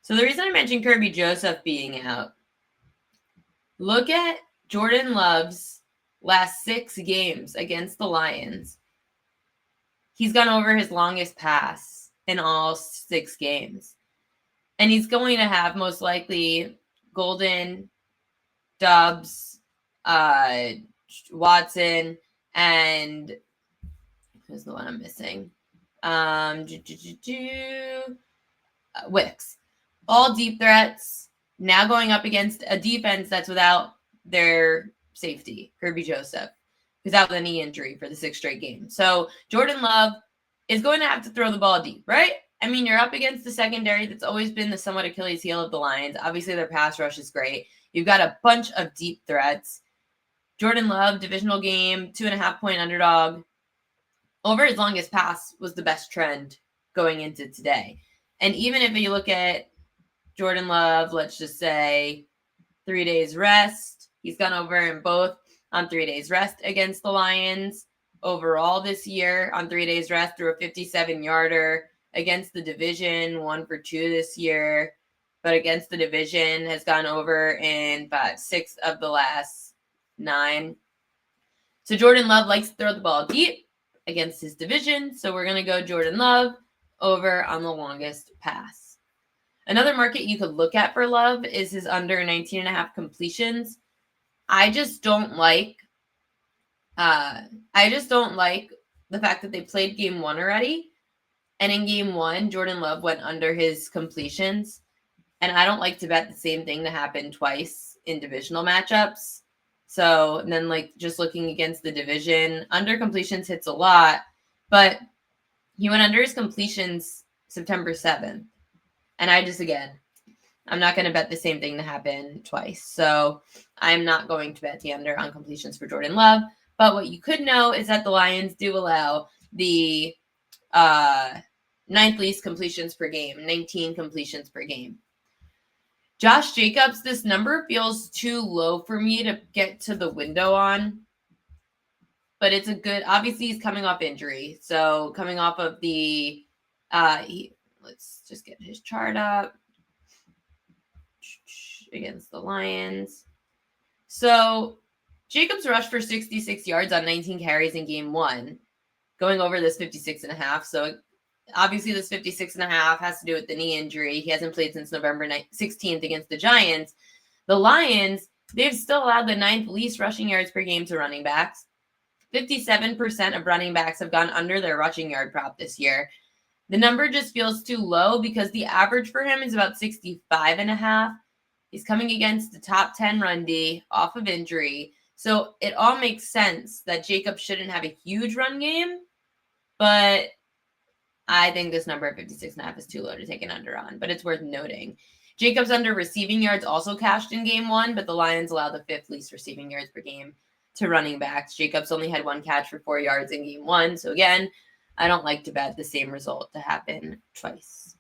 So the reason I mentioned Kirby Joseph being out, look at Jordan Love's last 6 games against the Lions. He's gone over his longest pass in all 6 games. And he's going to have most likely Golden, Doubs, Watson, and who's the one I'm missing? Wicks. All deep threats. Now going up against a defense that's without their safety, Kirby Joseph, who's out with a knee injury for the 6th straight game. So Jordan Love is going to have to throw the ball deep, right? I mean, you're up against the secondary that's always been the somewhat Achilles heel of the Lions. Obviously, their pass rush is great. You've got a bunch of deep threats. Jordan Love, divisional game, 2.5-point underdog. Over his longest pass was the best trend going into today. And even if you look at Jordan Love, let's just say 3 days rest, he's gone over in both on 3 days rest against the Lions. Overall this year on 3 days rest, threw a 57-yarder against the division, 1 for 2 this year. But against the division has gone over in about 6 of the last 9. So Jordan Love likes to throw the ball deep against his division. So we're going to go Jordan Love over on the longest pass. Another market you could look at for Love is his under 19.5 completions. I just don't like the fact that they played game 1 already. And in game 1, Jordan Love went under his completions. And I don't like to bet the same thing to happen twice in divisional matchups. So, and then just looking against the division, under completions hits a lot, but he went under his completions September 7th. And I'm not going to bet the same thing to happen twice. So I'm not going to bet the under on completions for Jordan Love. But what you could know is that the Lions do allow the 9th least completions per game, 19 completions per game. Josh Jacobs, this number feels too low for me to get to the window on. But it's a good, obviously he's coming off injury. So coming off of the, let's just get his chart up against the Lions. So Jacobs rushed for 66 yards on 19 carries in game 1, going over this 56.5. So obviously this 56.5 has to do with the knee injury. He hasn't played since November 16th against the Giants. The Lions, they've still allowed the 9th least rushing yards per game to running backs. 57% of running backs have gone under their rushing yard prop this year. The number just feels too low because the average for him is about 65.5. He's coming against the top 10 run D off of injury. So it all makes sense that Jacobs shouldn't have a huge run game, but I think this number of 56.5 is too low to take an under on, but it's worth noting. Jacobs under receiving yards also cashed in game 1, but the Lions allow the 5th least receiving yards per game to running backs. Jacobs only had 1 catch for 4 yards in game 1. So again, I don't like to bet the same result to happen twice.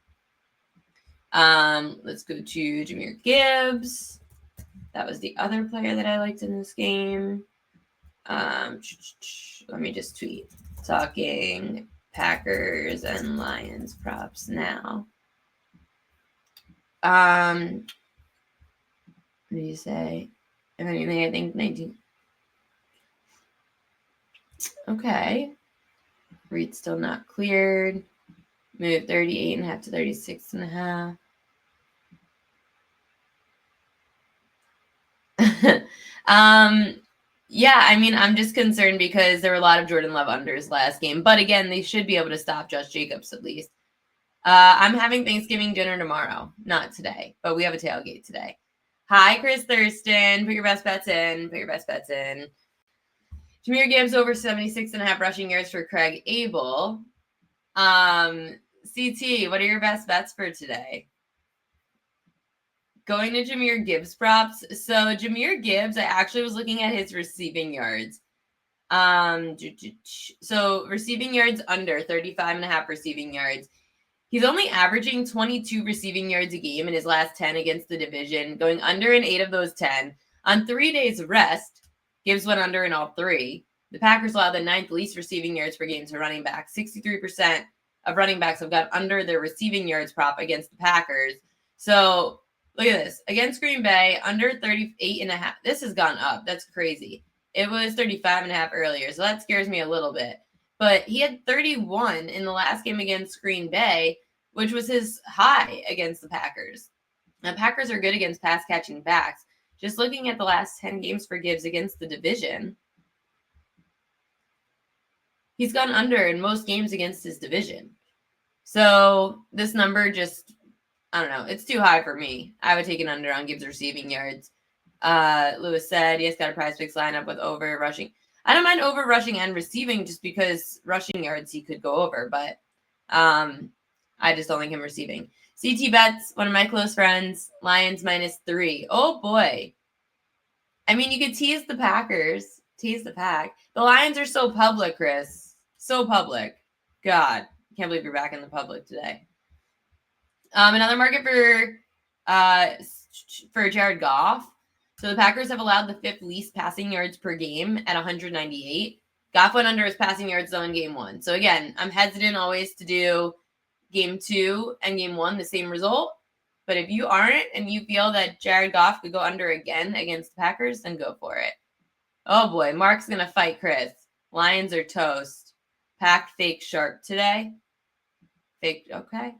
Let's go to Jahmyr Gibbs. That was the other player that I liked in this game. Let me just tweet. Talking Packers and Lions props now. What do you say? If anything, I think 19. Okay. Read still not cleared. Move 38.5 to 36.5. Yeah, I mean, I'm just concerned because there were a lot of Jordan Love unders last game. But again, they should be able to stop Josh Jacobs at least. I'm having Thanksgiving dinner tomorrow. Not today, but we have a tailgate today. Hi, Chris Thurston. Put your best bets in. Jahmyr Gibbs over 76.5 rushing yards for Craig Abel. CT, what are your best bets for today? Going to Jahmyr Gibbs props. So Jahmyr Gibbs, I actually was looking at his receiving yards. So receiving yards under 35.5 receiving yards. He's only averaging 22 receiving yards a game in his last 10 against the division, going under in 8 of those 10. On 3 days rest, Gibbs went under in all 3. The Packers allow the 9th least receiving yards per game to running backs. 63% of running backs have got under their receiving yards prop against the Packers. So look at this. Against Green Bay, under 38.5. This has gone up. That's crazy. It was 35.5 earlier, so that scares me a little bit. But he had 31 in the last game against Green Bay, which was his high against the Packers. The Packers are good against pass-catching backs. Just looking at the last 10 games for Gibbs against the division, he's gone under in most games against his division. So this number just, I don't know, it's too high for me. I would take an under on Gibbs receiving yards. Lewis said he has got a prize picks lineup with over rushing. I don't mind over rushing and receiving just because rushing yards he could go over, but I just don't like him receiving. CT bets, one of my close friends, Lions -3. Oh boy. I mean, you could tease the Packers, tease the pack. The Lions are so public, Chris. So public. God, can't believe you're back in the public today. Another market for Jared Goff. So the Packers have allowed the 5th least passing yards per game at 198. Goff went under his passing yards though in game 1. So again, I'm hesitant always to do game 2 and game 1 the same result. But if you aren't and you feel that Jared Goff could go under again against the Packers, then go for it. Oh boy, Mark's going to fight Chris. Lions are toast. Pack fake sharp today. Fake, okay.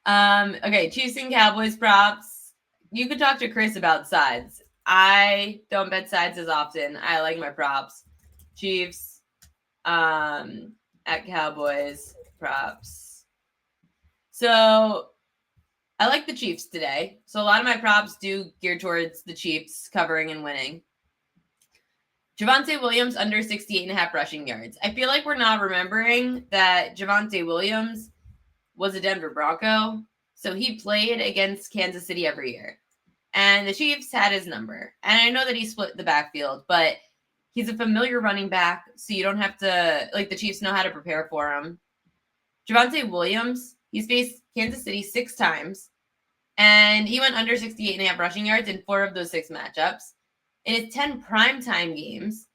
Okay, Chiefs and Cowboys props. You could talk to Chris about sides. I don't bet sides as often. I like my props. Chiefs at Cowboys props. So I like the Chiefs today. So a lot of my props do gear towards the Chiefs covering and winning. Javonte Williams under 68.5 rushing yards. I feel like we're not remembering that Javonte Williams was a Denver Bronco. So he played against Kansas City every year. And the Chiefs had his number. And I know that he split the backfield, but he's a familiar running back. So you don't have to, like, the Chiefs know how to prepare for him. Javonte Williams, he's faced Kansas City 6 times. And he went under 68.5 rushing yards in 4 of those 6 matchups. In his 10 primetime games,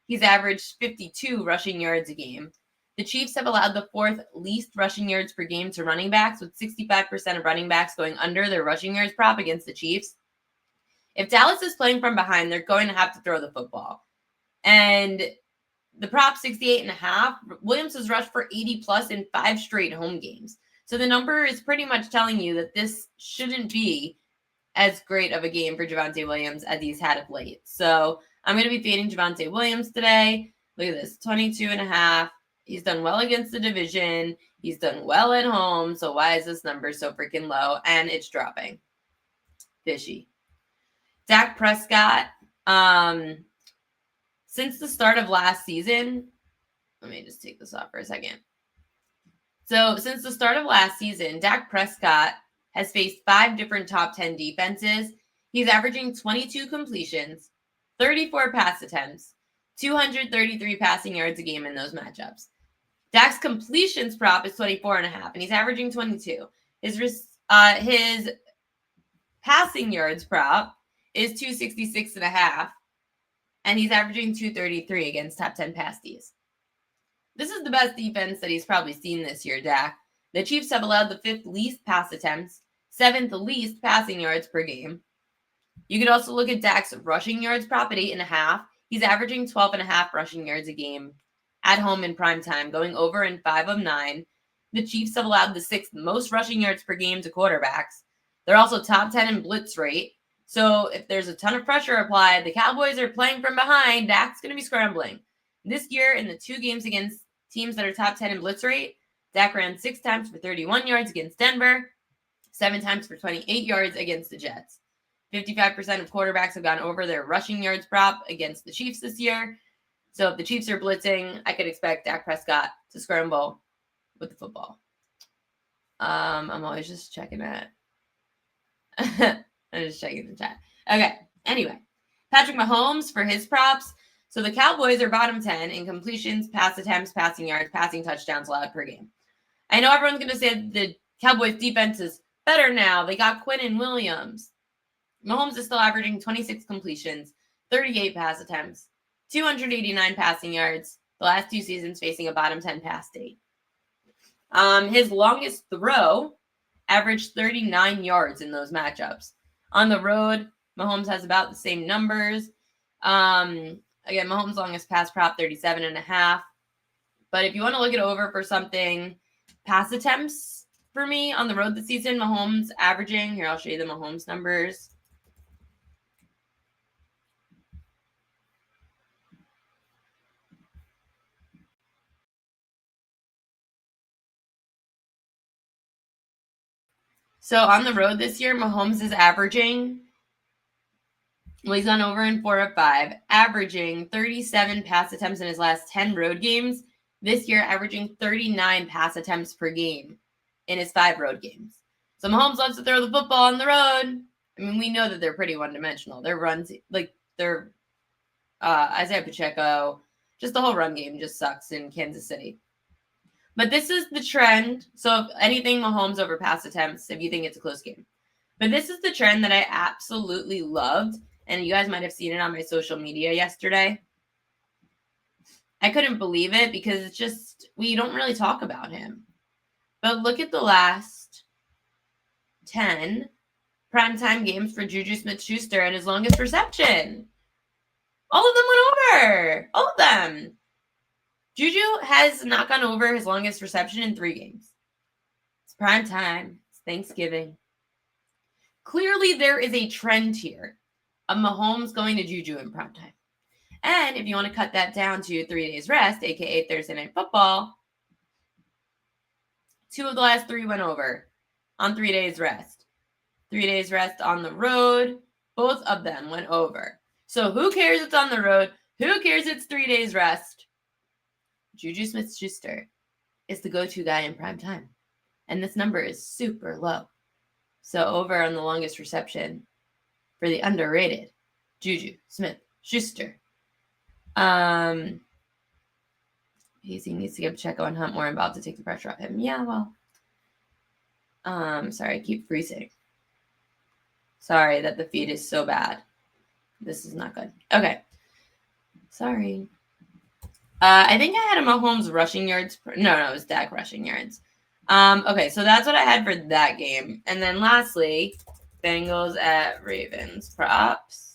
he's averaged 52 rushing yards a game. The Chiefs have allowed the 4th least rushing yards per game to running backs, with 65% of running backs going under their rushing yards prop against the Chiefs. If Dallas is playing from behind, they're going to have to throw the football. And the prop 68.5, Williams has rushed for 80+ in 5 straight home games. So the number is pretty much telling you that this shouldn't be as great of a game for Javonte Williams as he's had of late. So I'm going to be fading Javonte Williams today. Look at this, 22.5. He's done well against the division. He's done well at home. So why is this number so freaking low? And it's dropping. Fishy. Dak Prescott. Since the start of last season, let me just take this off for a second. So since the start of last season, Dak Prescott has faced 5 different top 10 defenses. He's averaging 22 completions, 34 pass attempts, 233 passing yards a game in those matchups. Dak's completions prop is 24.5, and he's averaging 22. His passing yards prop is 266.5, and he's averaging 233 against top 10 pass Ds. This is the best defense that he's probably seen this year, Dak. The Chiefs have allowed the 5th least pass attempts, 7th least passing yards per game. You could also look at Dak's rushing yards prop at 8.5. He's averaging 12.5 rushing yards a game at home in prime time, going over in 5 of 9. The Chiefs have allowed the 6th most rushing yards per game to quarterbacks. They're also top 10 in blitz rate. So if there's a ton of pressure applied, the Cowboys are playing from behind, Dak's going to be scrambling. This year, in the 2 games against teams that are top 10 in blitz rate, Dak ran 6 times for 31 yards against Denver, 7 times for 28 yards against the Jets. 55% of quarterbacks have gone over their rushing yards prop against the Chiefs this year. So if the Chiefs are blitzing, I could expect Dak Prescott to scramble with the football. I'm always just checking that. I'm just checking the chat. Okay, anyway. Patrick Mahomes for his props. So the Cowboys are bottom 10 in completions, pass attempts, passing yards, passing touchdowns allowed per game. I know everyone's going to say the Cowboys defense is better now. They got Quinnen Williams. Mahomes is still averaging 26 completions, 38 pass attempts, 289 passing yards, the last 2 seasons facing a bottom 10 pass state. His longest throw averaged 39 yards in those matchups. On the road, Mahomes has about the same numbers. Again, Mahomes' longest pass prop, 37.5. But if you want to look it over for something, pass attempts for me on the road this season, Mahomes averaging, here, I'll show you the Mahomes numbers. So on the road this year, Mahomes is averaging, well, he's gone over in 4 of 5, averaging 37 pass attempts in his last 10 road games. This year, averaging 39 pass attempts per game in his 5 road games. So Mahomes loves to throw the football on the road. I mean, we know that they're pretty one-dimensional. Their runs, like their Isaiah Pacheco, just the whole run game just sucks in Kansas City. But this is the trend. So if anything, Mahomes over pass attempts, if you think it's a close game. But this is the trend that I absolutely loved. And you guys might have seen it on my social media yesterday. I couldn't believe it because it's just, we don't really talk about him. But look at the last 10 primetime games for Juju Smith-Schuster and his longest reception. All of them went over. All of them. Juju has not gone over his longest reception in 3 games. It's prime time. It's Thanksgiving. Clearly, there is a trend here of Mahomes going to Juju in prime time. And if you want to cut that down to 3 days rest, aka Thursday Night Football, 2 of the last 3 went over on 3 days rest. 3 days rest on the road, both of them went over. So who cares it's on the road? Who cares it's 3 days rest? Juju Smith-Schuster is the go-to guy in prime time. And this number is super low. So over on the longest reception for the underrated Juju Smith-Schuster. He needs to give Pacheco and Hunt more involved to take the pressure off him. Yeah, well. Sorry, I keep freezing. Sorry that the feed is so bad. This is not good. Okay. Sorry. I think I had a Mahomes rushing yards. No, it was Dak rushing yards. Okay, so that's what I had for that game. And then lastly, Bengals at Ravens props.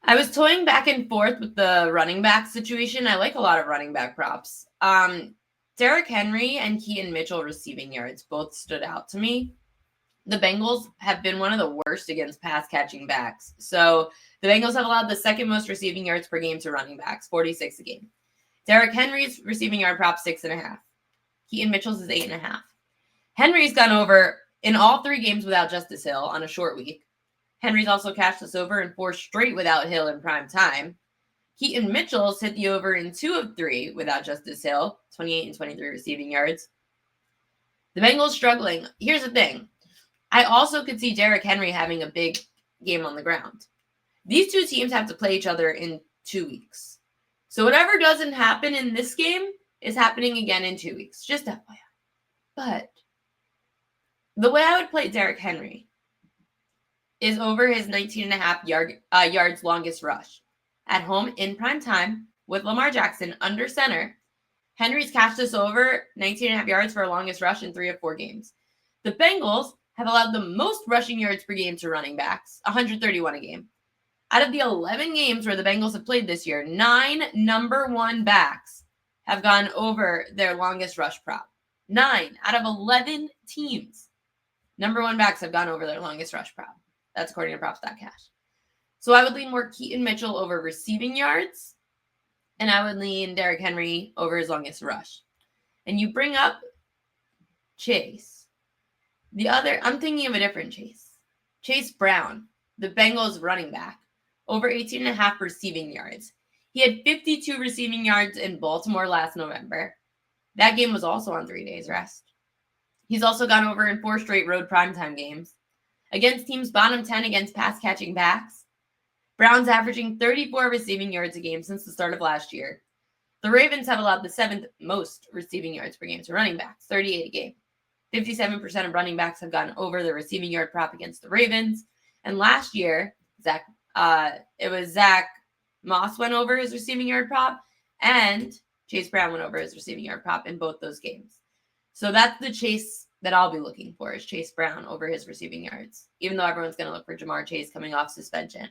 I was toying back and forth with the running back situation. I like a lot of running back props. Derrick Henry and Keaton Mitchell receiving yards both stood out to me. The Bengals have been one of the worst against pass-catching backs. So the Bengals have allowed the second most receiving yards per game to running backs, 46 a game. Derrick Henry's receiving yard prop, 6.5. Keaton Mitchell's is 8.5. Henry's gone over in all 3 games without Justice Hill on a short week. Henry's also cashed us over in 4 straight without Hill in prime time. Keaton Mitchell's hit the over in 2 of 3 without Justice Hill, 28 and 23 receiving yards. The Bengals struggling. Here's the thing. I also could see Derrick Henry having a big game on the ground. These 2 teams have to play each other in 2 weeks. So whatever doesn't happen in this game is happening again in 2 weeks. Just FYI. But the way I would play Derrick Henry is over his 19.5 yards longest rush. At home in prime time with Lamar Jackson under center, Henry's cashed this over 19.5 yards for a longest rush in 3 of 4 games. The Bengals have allowed the most rushing yards per game to running backs, 131 a game. Out of the 11 games where the Bengals have played this year, 9 number 1 backs have gone over their longest rush prop. 9 out of 11 teams. Number 1 backs have gone over their longest rush prop. That's according to props.cash. So I would lean more Keaton Mitchell over receiving yards, and I would lean Derrick Henry over his longest rush. And you bring up Chase. I'm thinking of a different Chase. Chase Brown, the Bengals running back, over 18.5 receiving yards. He had 52 receiving yards in Baltimore last November. That game was also on 3 days rest. He's also gone over in 4 straight road primetime games. Against teams bottom 10 against pass-catching backs, Brown's averaging 34 receiving yards a game since the start of last year. The Ravens have allowed the 7th most receiving yards per game to running backs, 38 a game. 57% of running backs have gone over the receiving yard prop against the Ravens. And last year, Zach Moss went over his receiving yard prop, and Chase Brown went over his receiving yard prop in both those games. So that's the Chase that I'll be looking for is Chase Brown over his receiving yards, even though everyone's going to look for Jamar Chase coming off suspension.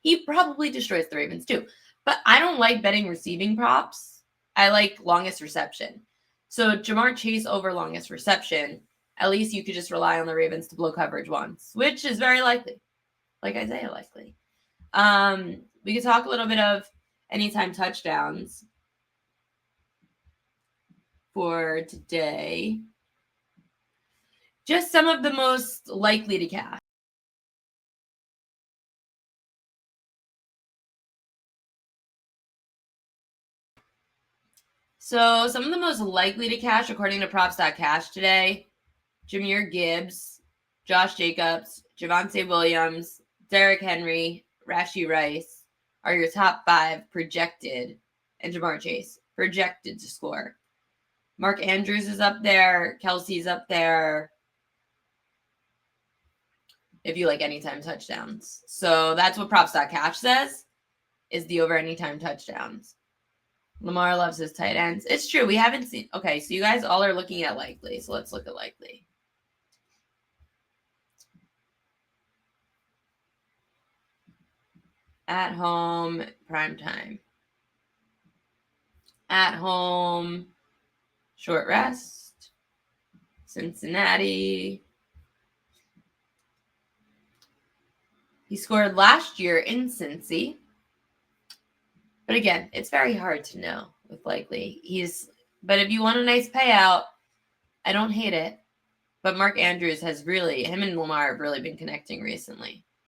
He probably destroys the Ravens too. But I don't like betting receiving props. I like longest reception. So Jamar Chase over longest reception, at least you could just rely on the Ravens to blow coverage once, which is very likely. Like Isaiah likely. We could talk a little bit of anytime touchdowns for today. Just some of the most likely to cash. So some of the most likely to cash, according to props.cash today, Jahmyr Gibbs, Josh Jacobs, Javonte Williams, Derrick Henry, Rashee Rice are your top 5 projected, and Jamar Chase projected to score. Mark Andrews is up there. Kelsey's up there. If you like anytime touchdowns. So that's what props.cash says is the over anytime touchdowns. Lamar loves his tight ends. It's true. We haven't seen. Okay, so you guys all are looking at likely. So let's look at likely. At home, prime time. At home, short rest. Cincinnati. He scored last year in Cincy. But again, it's very hard to know with likely. But if you want a nice payout, I don't hate it. But Mark Andrews has really, him and Lamar have really been connecting recently.